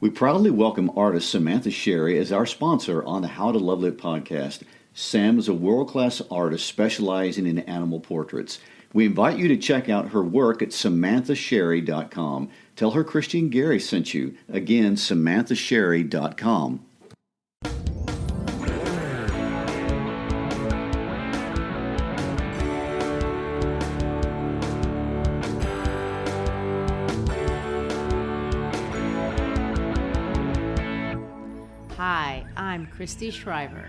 We proudly welcome artist Samantha Sherry as our sponsor on the How to Love Lit podcast. Sam is a world-class artist specializing in animal portraits. We invite you to check out her work at samanthasherry.com. Tell her Christian Gary sent you. Again, samanthasherry.com. Hi, I'm Christy Shriver.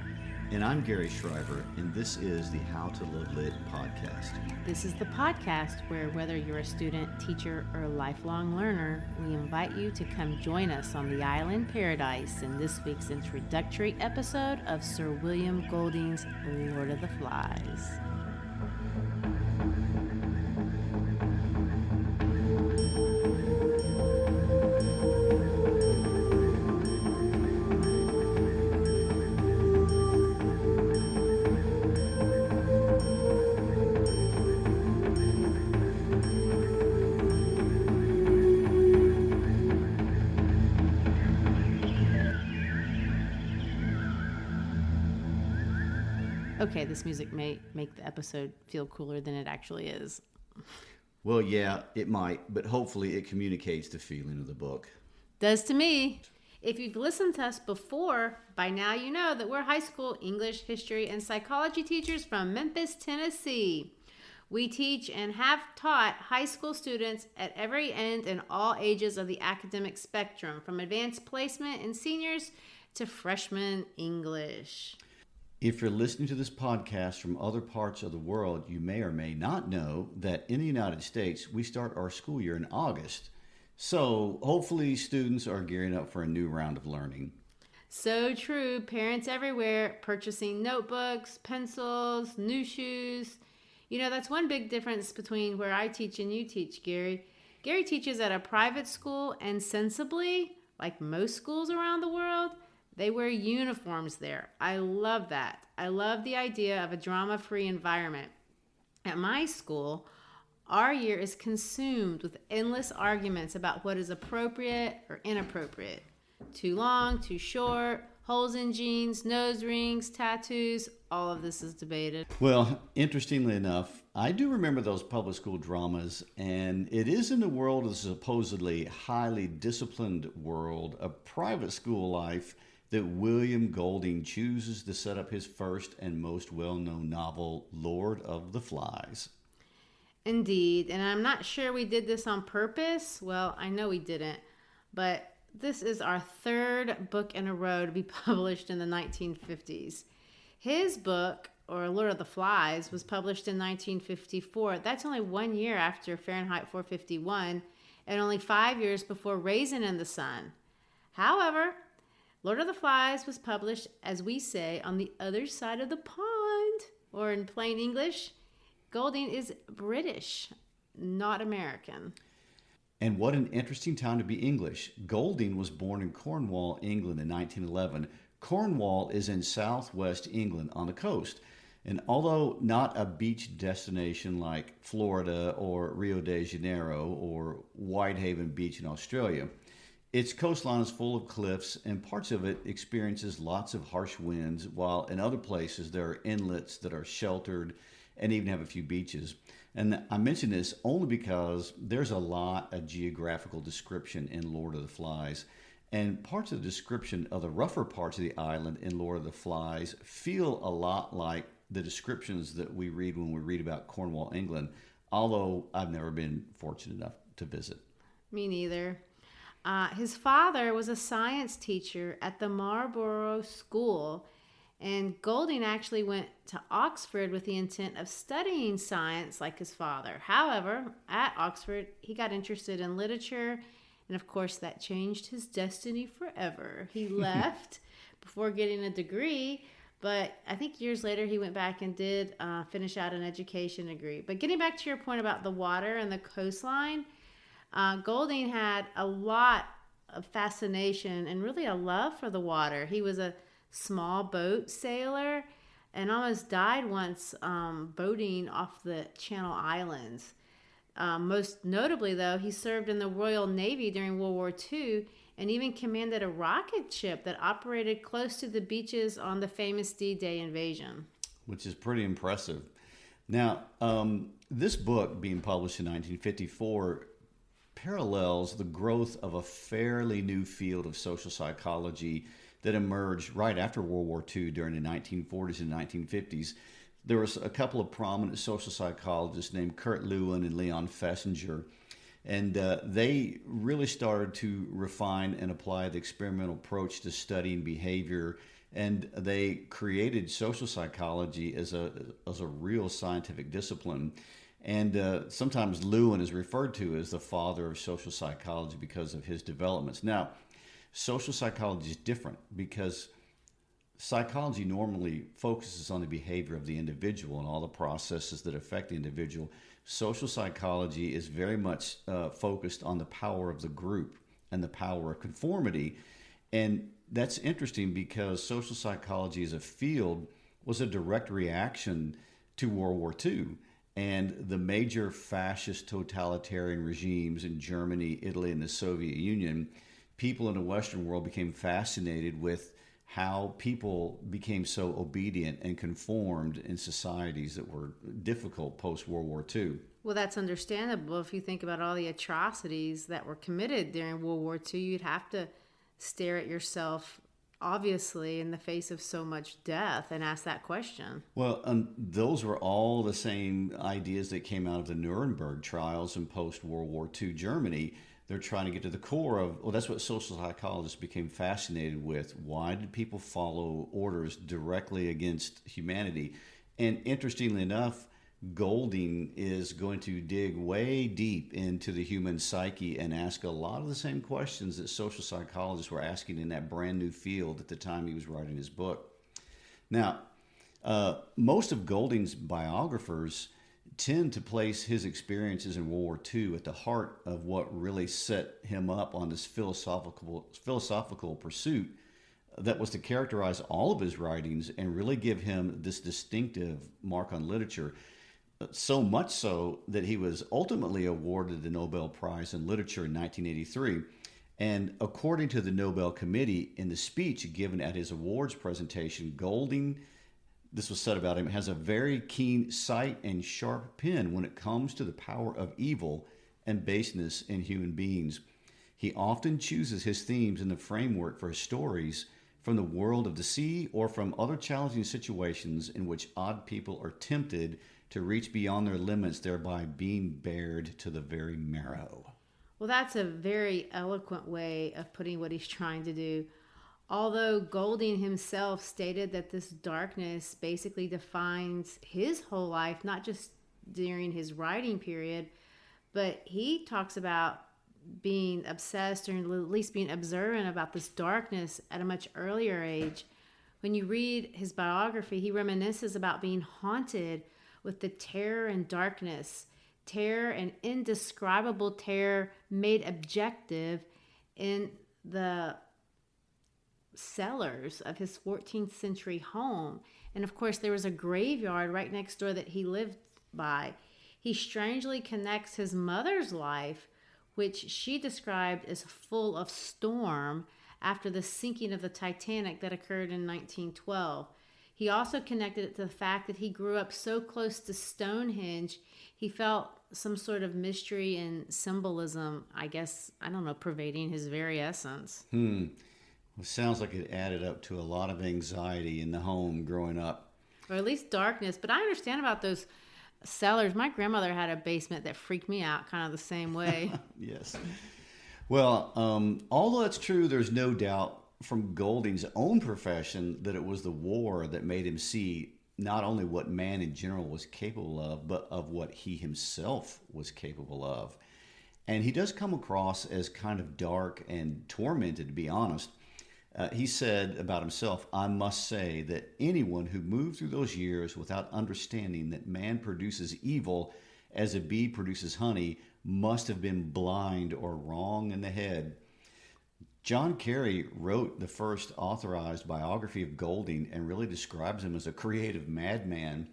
And I'm Gary Shriver, and this is the How to Love Lit podcast. This is the podcast where, whether you're a student, teacher, or lifelong learner, we invite you to come join us on the island paradise in this week's introductory episode of Sir William Golding's Lord of the Flies. Okay, this music may make the episode feel cooler than it actually is. Well, yeah, it might, but hopefully it communicates the feeling of the book. Does to me. If you've listened to us before, by now you know that we're high school English, history, and psychology teachers from Memphis, Tennessee. We teach and have taught high school students at every end and all ages of the academic spectrum, from advanced placement and seniors to freshman English. If you're listening to this podcast from other parts of the world, you may or may not know that in the United States, we start our school year in August. So hopefully students are gearing up for a new round of learning. So true. Parents everywhere purchasing notebooks, pencils, new shoes. You know, that's one big difference between where I teach and you teach, Gary. Gary teaches at a private school, and sensibly, like most schools around the world, they wear uniforms there. I love that. I love the idea of a drama-free environment. At my school, our year is consumed with endless arguments about what is appropriate or inappropriate. Too long, too short, holes in jeans, nose rings, tattoos, all of this is debated. Well, interestingly enough, I do remember those public school dramas, and it is in the world of the supposedly highly disciplined world of private school life that William Golding chooses to set up his first and most well-known novel, Lord of the Flies. Indeed, and I'm not sure we did this on purpose. Well, I know we didn't, but this is our third book in a row to be published in the 1950s. His book, or Lord of the Flies, was published in 1954. That's only 1 year after Fahrenheit 451 and only 5 years before Raisin in the Sun. However, Lord of the Flies was published, as we say, on the other side of the pond, or in plain English, Golding is British, not American. And what an interesting time to be English. Golding was born in Cornwall, England in 1911. Cornwall is in southwest England on the coast. And although not a beach destination like Florida or Rio de Janeiro or Whitehaven Beach in Australia, its coastline is full of cliffs, and parts of it experiences lots of harsh winds, while in other places there are inlets that are sheltered and even have a few beaches. And I mention this only because there's a lot of geographical description in Lord of the Flies, and parts of the description of the rougher parts of the island in Lord of the Flies feel a lot like the descriptions that we read when we read about Cornwall, England, although I've never been fortunate enough to visit. Me neither. His father was a science teacher at the Marlborough School, and Golding actually went to Oxford with the intent of studying science like his father. However, at Oxford, he got interested in literature, and of course that changed his destiny forever. He left before getting a degree, but I think years later he went back and did finish out an education degree. But getting back to your point about the water and the coastline, Golding had a lot of fascination and really a love for the water. He was a small boat sailor and almost died once boating off the Channel Islands. Most notably, though, he served in the Royal Navy during World War II and even commanded a rocket ship that operated close to the beaches on the famous D-Day invasion. Which is pretty impressive. Now, this book, being published in 1954, parallels the growth of a fairly new field of social psychology that emerged right after World War II during the 1940s and 1950s. There was a couple of prominent social psychologists named Kurt Lewin and Leon Festinger, and they really started to refine and apply the experimental approach to studying behavior, and they created social psychology as a real scientific discipline. And sometimes Lewin is referred to as the father of social psychology because of his developments. Now, social psychology is different because psychology normally focuses on the behavior of the individual and all the processes that affect the individual. Social psychology is very much focused on the power of the group and the power of conformity. And that's interesting because social psychology as a field was a direct reaction to World War II and the major fascist totalitarian regimes in Germany, Italy, and the Soviet Union. People in the Western world became fascinated with how people became so obedient and conformed in societies that were difficult post-World War II. Well, that's understandable. If you think about all the atrocities that were committed during World War II, you'd have to stare at yourself, obviously, in the face of so much death and ask that question. Well, those were all the same ideas that came out of the Nuremberg trials in post-World War II Germany. They're trying to get to the core of, well, that's what social psychologists became fascinated with. Why did people follow orders directly against humanity? And interestingly enough, Golding is going to dig way deep into the human psyche and ask a lot of the same questions that social psychologists were asking in that brand new field at the time he was writing his book. Now, most of Golding's biographers tend to place his experiences in World War II at the heart of what really set him up on this philosophical pursuit that was to characterize all of his writings and really give him this distinctive mark on literature. So much so that he was ultimately awarded the Nobel Prize in Literature in 1983. And according to the Nobel Committee, in the speech given at his awards presentation, Golding, this was said about him, has a very keen sight and sharp pen when it comes to the power of evil and baseness in human beings. He often chooses his themes and the framework for his stories from the world of the sea or from other challenging situations in which odd people are tempted to reach beyond their limits, thereby being bared to the very marrow. Well, that's a very eloquent way of putting what he's trying to do. Although Golding himself stated that this darkness basically defines his whole life, not just during his writing period, but he talks about being obsessed or at least being observant about this darkness at a much earlier age. When you read his biography, he reminisces about being haunted with the terror and darkness, terror and indescribable terror made objective in the cellars of his 14th century home. And of course, there was a graveyard right next door that he lived by. He strangely connects his mother's life, which she described as full of storm after the sinking of the Titanic that occurred in 1912. He also connected it to the fact that he grew up so close to Stonehenge, he felt some sort of mystery and symbolism, I guess, I don't know, pervading his very essence. Well, it sounds like it added up to a lot of anxiety in the home growing up. Or at least darkness. But I understand about those cellars. My grandmother had a basement that freaked me out kind of the same way. Yes. Well, although that's true, there's no doubt from Golding's own profession that it was the war that made him see not only what man in general was capable of, but of what he himself was capable of. And he does come across as kind of dark and tormented, to be honest. He said about himself, "I must say that anyone who moved through those years without understanding that man produces evil as a bee produces honey must have been blind or wrong in the head." John Kerry wrote the first authorized biography of Golding and really describes him as a creative madman,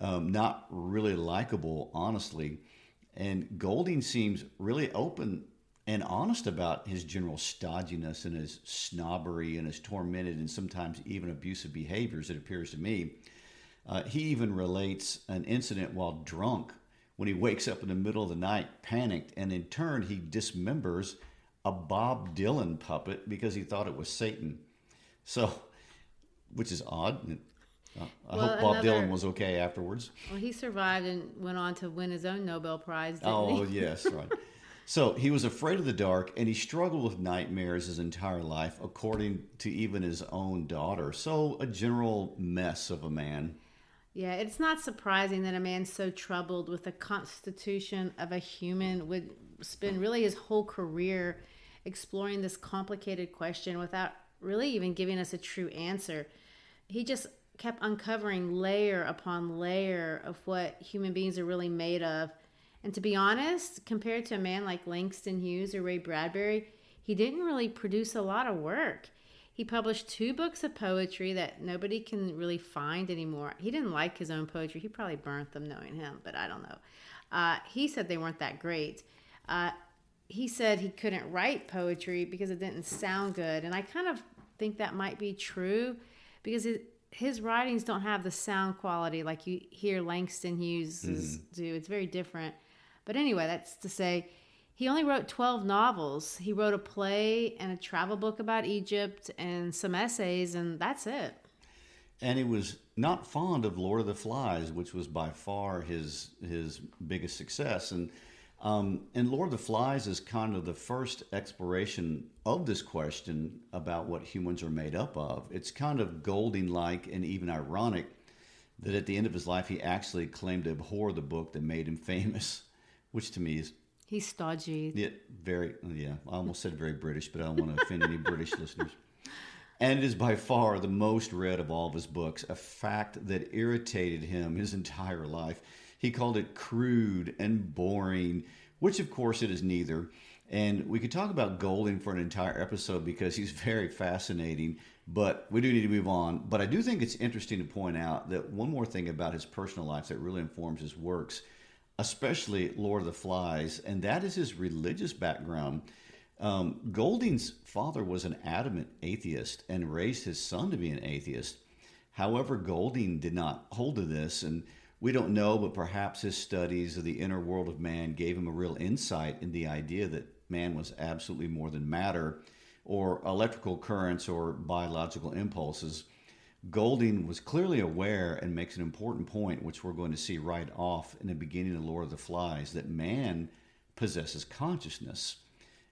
not really likable, honestly. And Golding seems really open and honest about his general stodginess and his snobbery and his tormented and sometimes even abusive behaviors, it appears to me. He even relates an incident while drunk when he wakes up in the middle of the night, panicked, and in turn he dismembers a Bob Dylan puppet because he thought it was Satan. So, which is odd. I hope Bob Dylan was okay afterwards. Well, he survived and went on to win his own Nobel Prize, didn't Oh, he? yes, right. So he was afraid of the dark, and he struggled with nightmares his entire life, according to even his own daughter. So a general mess of a man. Yeah, it's not surprising that a man so troubled with the constitution of a human would spend really his whole career exploring this complicated question without really even giving us a true answer. He just kept uncovering layer upon layer of what human beings are really made of. And to be honest, compared to a man like Langston Hughes or Ray Bradbury, he didn't really produce a lot of work. He published 2 books of poetry that nobody can really find anymore. He didn't like his own poetry. He probably burnt them knowing him, but I don't know. He said they weren't that great. He said he couldn't write poetry because it didn't sound good. And I kind of think that might be true because his writings don't have the sound quality like you hear Langston Hughes do. It's very different. But anyway, that's to say, he only wrote 12 novels. He wrote a play and a travel book about Egypt and some essays, and that's it. And he was not fond of Lord of the Flies, which was by far his biggest success. And Lord of the Flies is kind of the first exploration of this question about what humans are made up of. It's kind of Golding-like and even ironic that at the end of his life, he actually claimed to abhor the book that made him famous, which to me is... He's stodgy. Yeah, I almost said very British, but I don't want to offend any British listeners. And it is by far the most read of all of his books, a fact that irritated him his entire life. He called it crude and boring, which of course it is neither. And we could talk about Golding for an entire episode because he's very fascinating, but we do need to move on. But I do think it's interesting to point out that one more thing about his personal life that really informs his works, especially Lord of the Flies, and that is his religious background. Golding's father was an adamant atheist and raised his son to be an atheist. However, Golding did not hold to this, and we don't know, but perhaps his studies of the inner world of man gave him a real insight in the idea that man was absolutely more than matter, or electrical currents, or biological impulses. Golding was clearly aware and makes an important point, which we're going to see right off in the beginning of Lord of the Flies, that man possesses consciousness.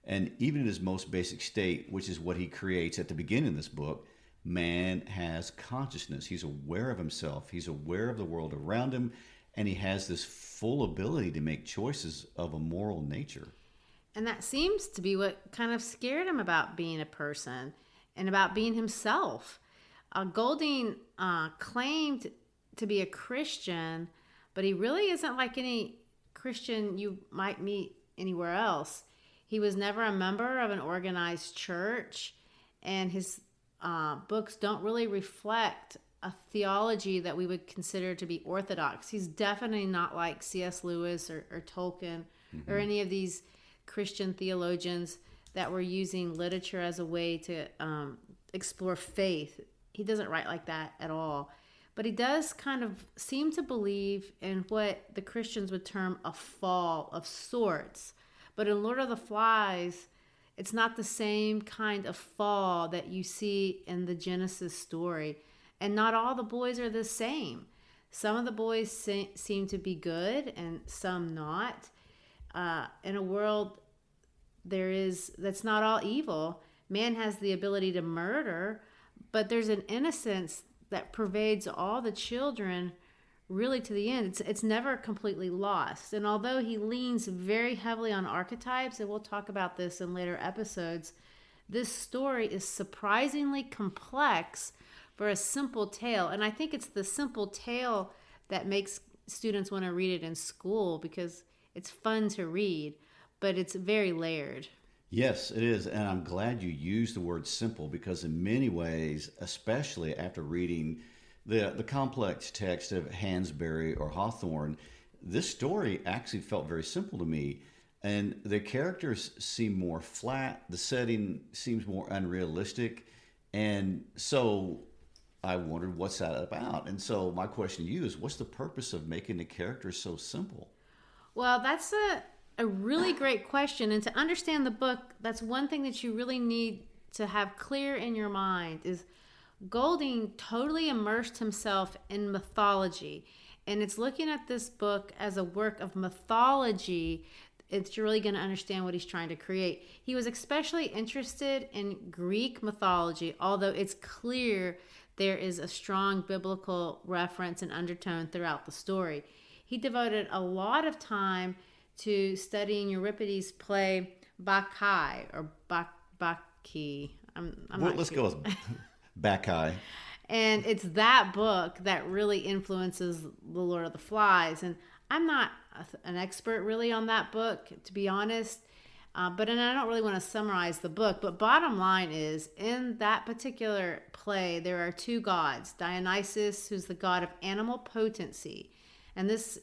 And even in his most basic state, which is what he creates at the beginning of this book, man has consciousness. He's aware of himself. He's aware of the world around him, and he has this full ability to make choices of a moral nature. And that seems to be what kind of scared him about being a person and about being himself. Golding claimed to be a Christian, but he really isn't like any Christian you might meet anywhere else. He was never a member of an organized church, and his books don't really reflect a theology that we would consider to be orthodox. He's definitely not like C.S. Lewis or Tolkien or any of these Christian theologians that were using literature as a way to explore faith. He doesn't write like that at all. But he does kind of seem to believe in what the Christians would term a fall of sorts. But in Lord of the Flies, it's not the same kind of fall that you see in the Genesis story. And not all the boys are the same. Some of the boys seem to be good and some not. In a world that's not all evil, man has the ability to murder, but there's an innocence that pervades all the children really to the end. It's never completely lost. And although he leans very heavily on archetypes, and we'll talk about this in later episodes, this story is surprisingly complex for a simple tale. And I think it's the simple tale that makes students want to read it in school because it's fun to read, but it's very layered. Yes, it is. And I'm glad you used the word simple because in many ways, especially after reading the complex text of Hansberry or Hawthorne, this story actually felt very simple to me. and the characters seem more flat. The setting seems more unrealistic, and so I wondered what's that about. And so my question to you is, what's the purpose of making the characters so simple? Well, that's a really great question. And to understand the book, that's one thing that you really need to have clear in your mind is Golding totally immersed himself in mythology. And it's looking at this book as a work of mythology. It's really going to understand what he's trying to create. He was especially interested in Greek mythology, although it's clear there is a strong biblical reference and undertone throughout the story. He devoted a lot of time to studying Euripides' play Bacchae or Bacchae. Let's go with Bacchae. And it's that book that really influences The Lord of the Flies. And I'm not an expert really on that book, to be honest. And I don't really want to summarize the book. But bottom line is, in that particular play, there are two gods. Dionysus, who's the god of animal potency. And this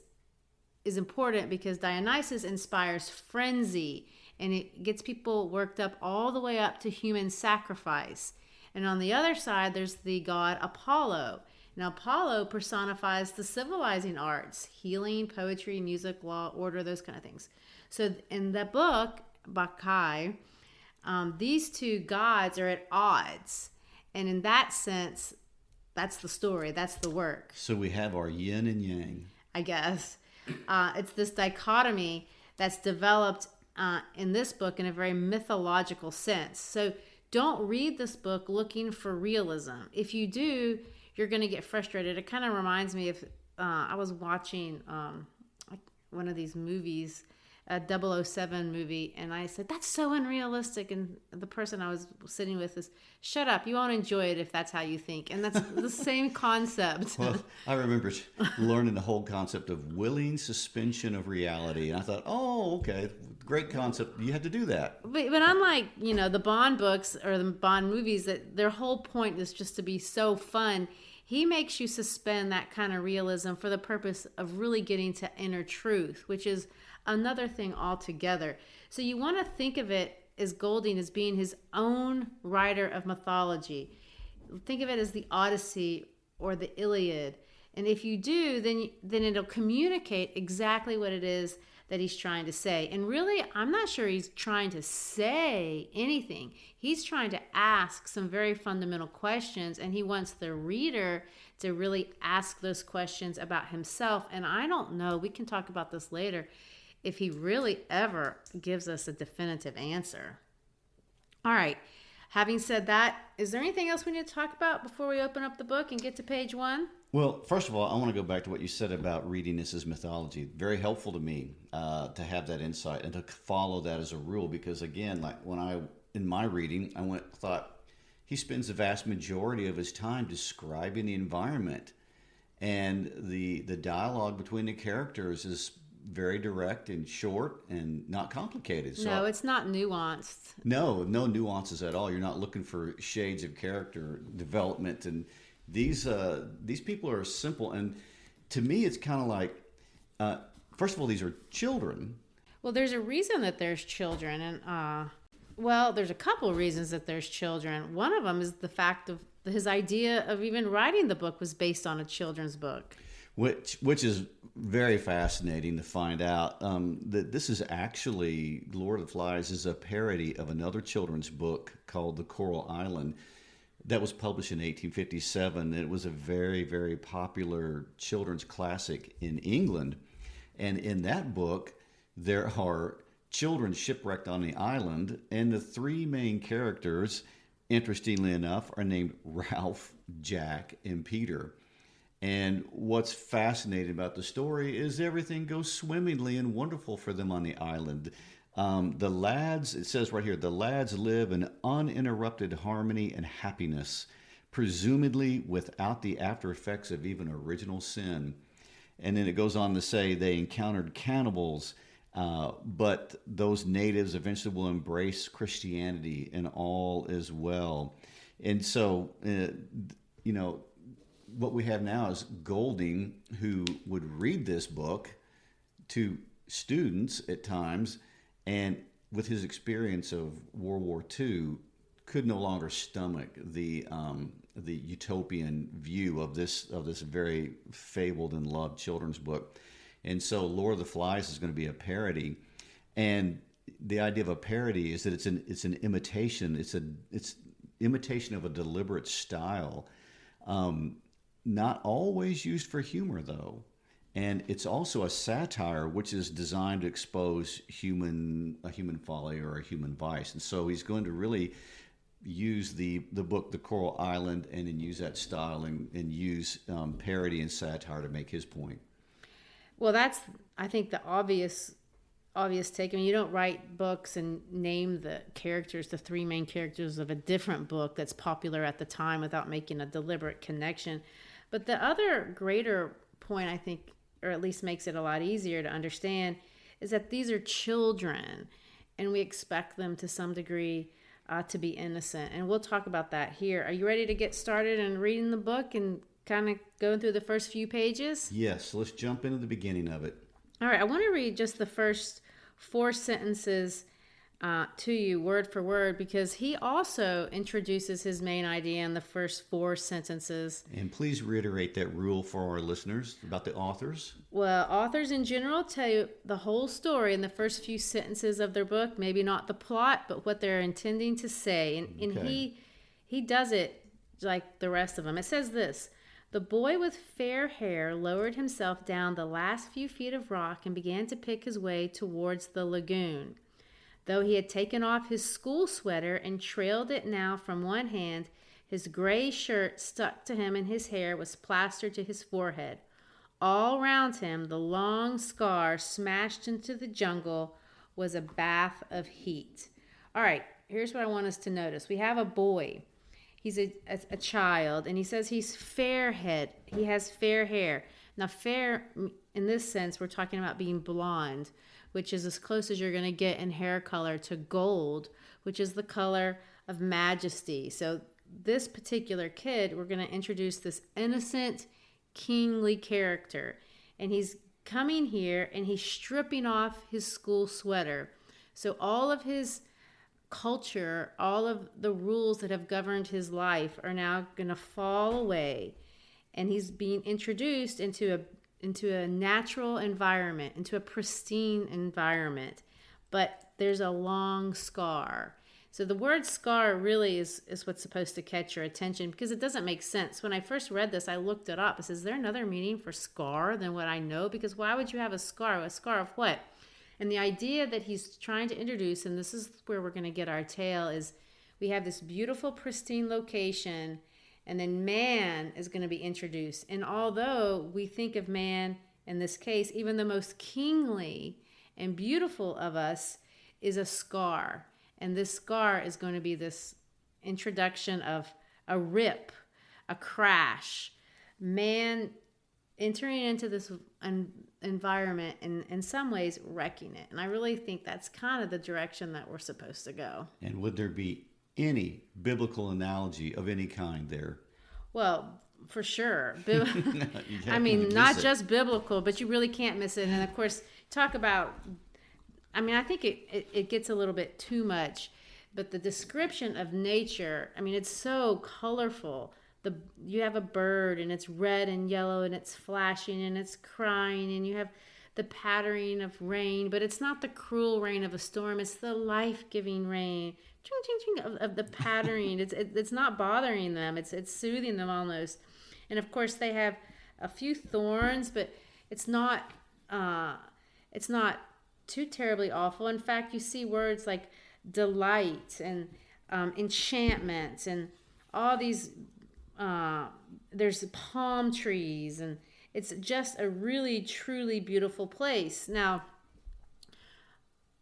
is important because Dionysus inspires frenzy. And it gets people worked up all the way up to human sacrifice. And on the other side, there's the god Apollo. Now, Apollo personifies the civilizing arts, healing, poetry, music, law, order, those kind of things. So in the book, Bacchae, these two gods are at odds. And in that sense, that's the story, that's the work. So we have our yin and yang. I guess. It's this dichotomy that's developed in this book in a very mythological sense. So don't read this book looking for realism. If you do, you're going to get frustrated. It kind of reminds me of, I was watching one of these movies, a 007 movie, and I said, that's so unrealistic. And the person I was sitting with is, shut up, you won't enjoy it if that's how you think. And that's the same concept. Well, I remember learning the whole concept of willing suspension of reality. And I thought, oh, okay, great concept. You had to do that. But unlike, the Bond books or the Bond movies, that their whole point is just to be so fun, he makes you suspend that kind of realism for the purpose of really getting to inner truth, which is another thing altogether. So you want to think of it as Golding as being his own writer of mythology. Think of it as the Odyssey or the Iliad. And if you do, then it'll communicate exactly what it is that he's trying to say. And really, I'm not sure he's trying to say anything. He's trying to ask some very fundamental questions, and he wants the reader to really ask those questions about himself. And I don't know, we can talk about this later, if he really ever gives us a definitive answer. All right. Having said that, is there anything else we need to talk about before we open up the book and get to page 1? Well, first of all, I want to go back to what you said about reading this as mythology. Very helpful to me to have that insight and to follow that as a rule, because again, like in my reading, I thought he spends the vast majority of his time describing the environment, and the dialogue between the characters is very direct and short and not complicated. So no, it's not nuanced. No nuances at all. You're not looking for shades of character development, and these people are simple. And to me, it's kind of like, first of all, these are children. Well, there's a reason that there's children, and there's a couple of reasons that there's children. One of them is the fact of his idea of even writing the book was based on a children's book. Which is very fascinating to find out that this is actually, Lord of the Flies is a parody of another children's book called The Coral Island that was published in 1857. It was a very, very popular children's classic in England. And in that book, there are children shipwrecked on the island, and the three main characters, interestingly enough, are named Ralph, Jack, and Peter. And what's fascinating about the story is everything goes swimmingly and wonderful for them on the island. The lads, it says right here, the lads live in uninterrupted harmony and happiness, presumably without the after effects of even original sin. And then it goes on to say they encountered cannibals, but those natives eventually will embrace Christianity, and all is well. And so, what we have now is Golding, who would read this book to students at times and with his experience of World War II, could no longer stomach the utopian view of this very fabled and loved children's book, and so Lord of the Flies is going to be a parody, and the idea of a parody is that it's an imitation. It's imitation of a deliberate style, not always used for humor though. And it's also a satire, which is designed to expose a human folly or a human vice. And so he's going to really use the book, The Coral Island, and then use that style and use parody and satire to make his point. Well, that's, I think, the obvious take. I mean, you don't write books and name the characters, the three main characters of a different book that's popular at the time without making a deliberate connection. But the other greater point, I think, or at least makes it a lot easier to understand, is that these are children, and we expect them to some degree to be innocent. And we'll talk about that here. Are you ready to get started and reading the book and kind of going through the first few pages? Yes, let's jump into the beginning of it. All right, I want to read just the first 4 sentences to you word for word, because he also introduces his main idea in the first 4 sentences. And please reiterate that rule for our listeners about the authors. Well, authors in general tell you the whole story in the first few sentences of their book, maybe not the plot, but what they're intending to say. And Okay. he does it like the rest of them. It says this: the boy with fair hair lowered himself down the last few feet of rock and began to pick his way towards the lagoon. Though he had taken off his school sweater and trailed it now from one hand, his gray shirt stuck to him and his hair was plastered to his forehead. All round him, the long scar smashed into the jungle was a bath of heat. All right, here's what I want us to notice. We have a boy. He's a child, and he says he's fair-head. He has fair hair. Now, fair, in this sense, we're talking about being blonde, which is as close as you're going to get in hair color to gold, which is the color of majesty. So this particular kid, we're going to introduce this innocent, kingly character. And he's coming here, and he's stripping off his school sweater. So all of his culture, all of the rules that have governed his life are now going to fall away. And he's being introduced into a natural environment, into a pristine environment. But there's a long scar. So the word scar really is what's supposed to catch your attention, because it doesn't make sense. When I first read this, I looked it up. It says, is there another meaning for scar than what I know? Because why would you have a scar? A scar of what? And the idea that he's trying to introduce, and this is where we're going to get our tale, is we have this beautiful, pristine location, and then man is going to be introduced. And although we think of man, in this case, even the most kingly and beautiful of us is a scar. And this scar is going to be this introduction of a rip, a crash, man entering into this environment and in some ways wrecking it. And I really think that's kind of the direction that we're supposed to go. And would there be any biblical analogy of any kind there? Well, for sure. I You mean, miss not it. just biblical, but you really can't miss it. And of course, talk about, I mean, I think it gets a little bit too much, but the description of nature, I mean, it's so colorful. You have a bird, and it's red and yellow, and it's flashing, and it's crying, and you have the pattering of rain, but it's not the cruel rain of a storm. It's the life-giving rain ching, ching, ching, of the pattering. It's not bothering them. It's soothing them almost. And of course, they have a few thorns, but it's not too terribly awful. In fact, you see words like delight and enchantment and all these. There's palm trees, and it's just a really, truly beautiful place. Now,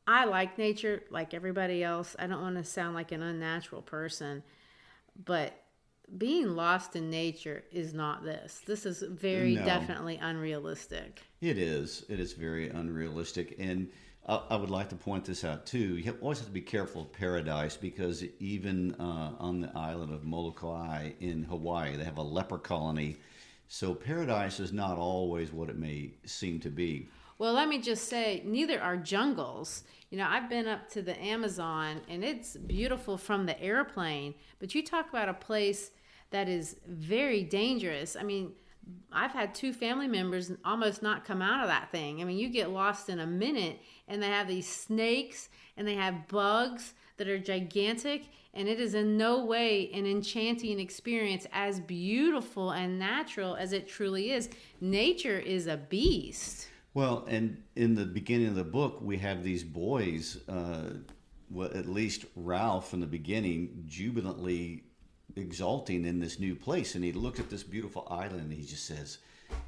I like nature like everybody else. I don't want to sound like an unnatural person, but being lost in nature is not this. This is very No. definitely unrealistic. It is. It is very unrealistic. And I would like to point this out, too. Always have to be careful of paradise, because even on the island of Molokai in Hawaii, they have a leper colony. So paradise is not always what it may seem to be. Well, let me just say, neither are jungles. You know, I've been up to the Amazon and it's beautiful from the airplane, but you talk about a place that is very dangerous. I mean, I've had two family members almost not come out of that thing. I mean, you get lost in a minute, and they have these snakes and they have bugs that are gigantic, and it is in no way an enchanting experience as beautiful and natural as it truly is. Nature is a beast. Well, and in the beginning of the book, we have these boys, well, at least Ralph in the beginning, jubilantly exalting in this new place. And he looks at this beautiful island and he just says,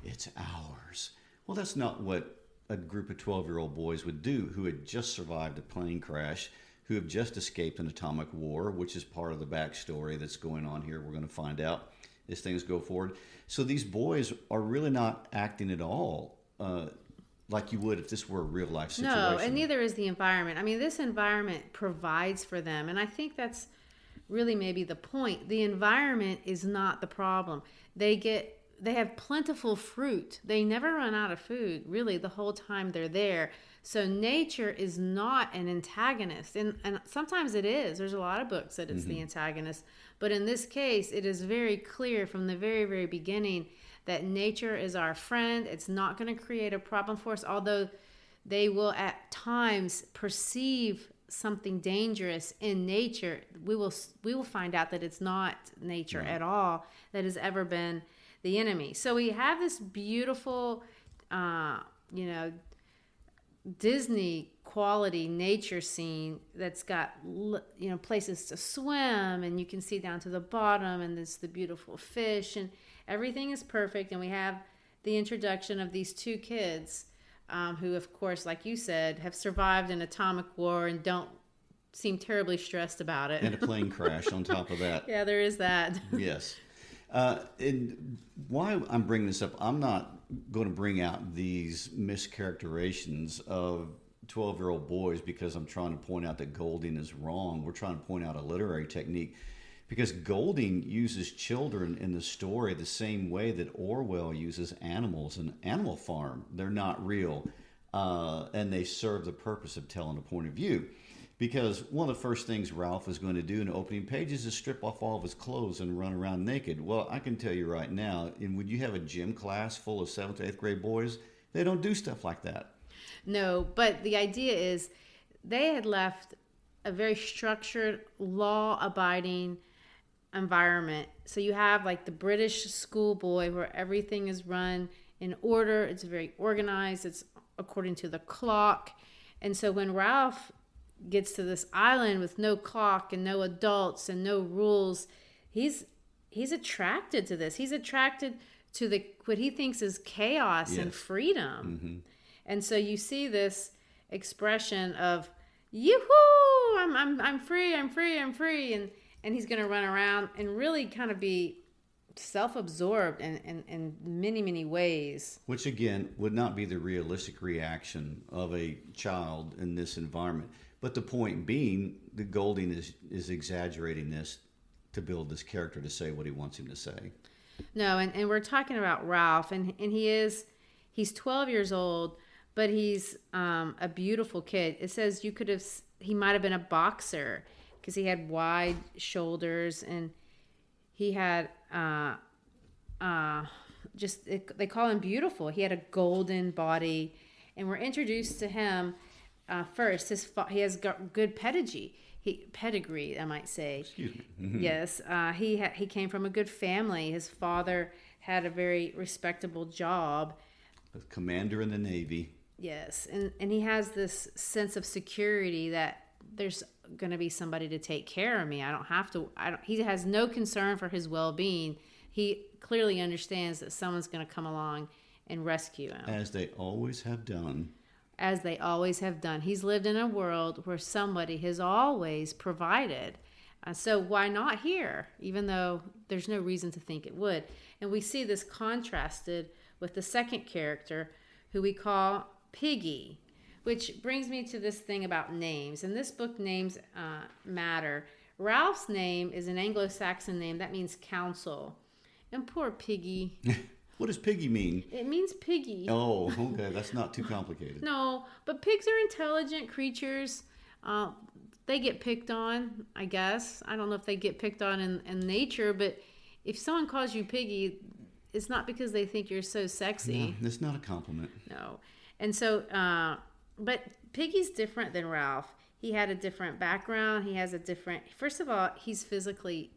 "It's ours." Well, that's not what a group of 12-year-old boys would do who had just survived a plane crash, who have just escaped an atomic war, which is part of the backstory that's going on here. We're going to find out as things go forward. So these boys are really not acting at all like you would if this were a real life situation. No, and neither is the environment. I mean, this environment provides for them, and I think that's really maybe the point. The environment is not the problem. They have plentiful fruit. They never run out of food, really, the whole time they're there. So nature is not an antagonist. And sometimes it is. There's a lot of books that it's the antagonist. But in this case, it is very clear from the very, very beginning that nature is our friend. It's not going to create a problem for us, although they will at times perceive something dangerous in nature. We will find out that it's not nature at all that has ever been the enemy. So we have this beautiful, Disney quality nature scene that's got, places to swim, and you can see down to the bottom, and there's the beautiful fish, and everything is perfect. And we have the introduction of these two kids who, of course, like you said, have survived an atomic war and don't seem terribly stressed about it. And a plane crash on top of that. Yeah, there is that. Yes. And why I'm bringing this up, I'm not going to bring out these mischaracterizations of 12-year-old boys because I'm trying to point out that Golding is wrong. We're trying to point out a literary technique, because Golding uses children in the story the same way that Orwell uses animals in Animal Farm. They're not real, and they serve the purpose of telling a point of view. Because one of the first things Ralph is going to do in the opening pages is strip off all of his clothes and run around naked. Well, I can tell you right now, and when you have a gym class full of 7th to 8th grade boys, they don't do stuff like that. No, but the idea is they had left a very structured, law-abiding environment. So you have like the British schoolboy where everything is run in order. It's very organized. It's according to the clock. And so when Ralph gets to this island with no clock and no adults and no rules, he's attracted to this. He's attracted to the what he thinks is chaos and freedom. Mm-hmm. And so you see this expression of yoo-hoo, I'm free, and he's going to run around and really kind of be self-absorbed in many, many ways. Which, again, would not be the realistic reaction of a child in this environment. But the point being, the Golding is exaggerating this to build this character to say what he wants him to say. No, and we're talking about Ralph, and he's 12 years old, but he's a beautiful kid. It says he might have been a boxer because he had wide shoulders, and he had they call him beautiful. He had a golden body, and we're introduced to him first. He has got good pedigree, I might say. Excuse me. Mm-hmm. Yes, he came from a good family. His father had a very respectable job. A commander in the Navy. Yes, and he has this sense of security that there's going to be somebody to take care of me. I don't have to. He has no concern for his well-being. He clearly understands that someone's going to come along and rescue him. As they always have done. As they always have done. He's lived in a world where somebody has always provided. So why not here, even though there's no reason to think it would? And we see this contrasted with the second character, who we call Piggy, which brings me to this thing about names. In this book, names matter. Ralph's name is an Anglo-Saxon name. That means counsel. And poor Piggy, What does piggy mean? It means piggy. Oh, okay. That's not too complicated. No, but pigs are intelligent creatures. They get picked on, I guess. I don't know if they get picked on in nature, but if someone calls you piggy, it's not because they think you're so sexy. No, it's not a compliment. No. And so, but Piggy's different than Ralph. He had a different background. He has a different, first of all, he's physically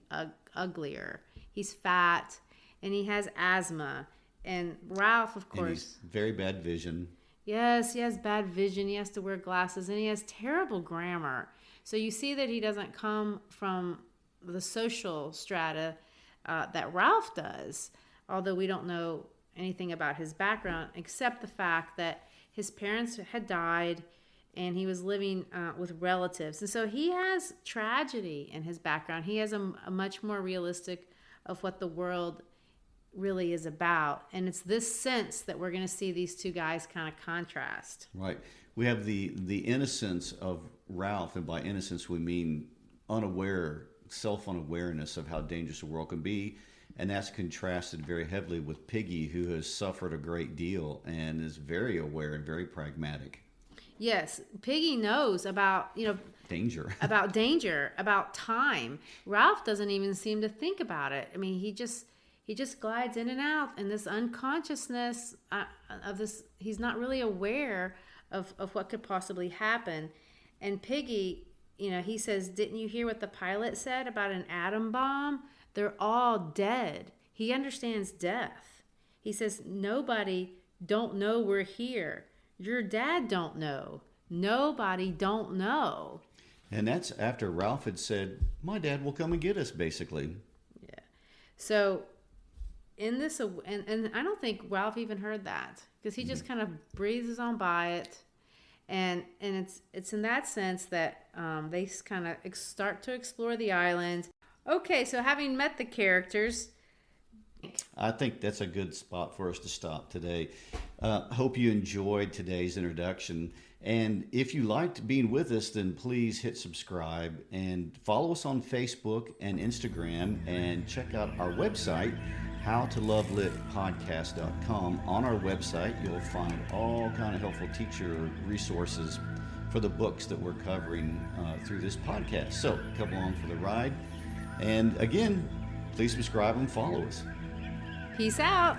uglier. He's fat and he has asthma. And Ralph, of course. And he's very bad vision. Yes, he has bad vision. He has to wear glasses and he has terrible grammar. So you see that he doesn't come from the social strata that Ralph does, although we don't know anything about his background except the fact that his parents had died and he was living with relatives. And so he has tragedy in his background. He has a much more realistic of what the world really is about. And it's this sense that we're going to see these two guys kind of contrast. Right. We have the innocence of Ralph, and by innocence we mean self-unawareness of how dangerous the world can be. And that's contrasted very heavily with Piggy, who has suffered a great deal and is very aware and very pragmatic. Yes, Piggy knows about, Danger. about danger, about time. Ralph doesn't even seem to think about it. I mean, he just glides in and out in this unconsciousness of this. He's not really aware of what could possibly happen. And Piggy, he says, didn't you hear what the pilot said about an atom bomb? They're all dead. He understands death. He says, nobody don't know we're here. Your dad don't know. Nobody don't know. And that's after Ralph had said, my dad will come and get us, basically. Yeah. So in this, and I don't think Ralph even heard that because he just kind of breezes on by it. And it's in that sense that they kind of start to explore the island. Okay, so having met the characters, I think that's a good spot for us to stop today. Hope you enjoyed today's introduction. And if you liked being with us, then please hit subscribe and follow us on Facebook and Instagram, and check out our website, howtolovelitpodcast.com. On our website, you'll find all kind of helpful teacher resources for the books that we're covering through this podcast. So come along for the ride. And again, please subscribe and follow us. peace out.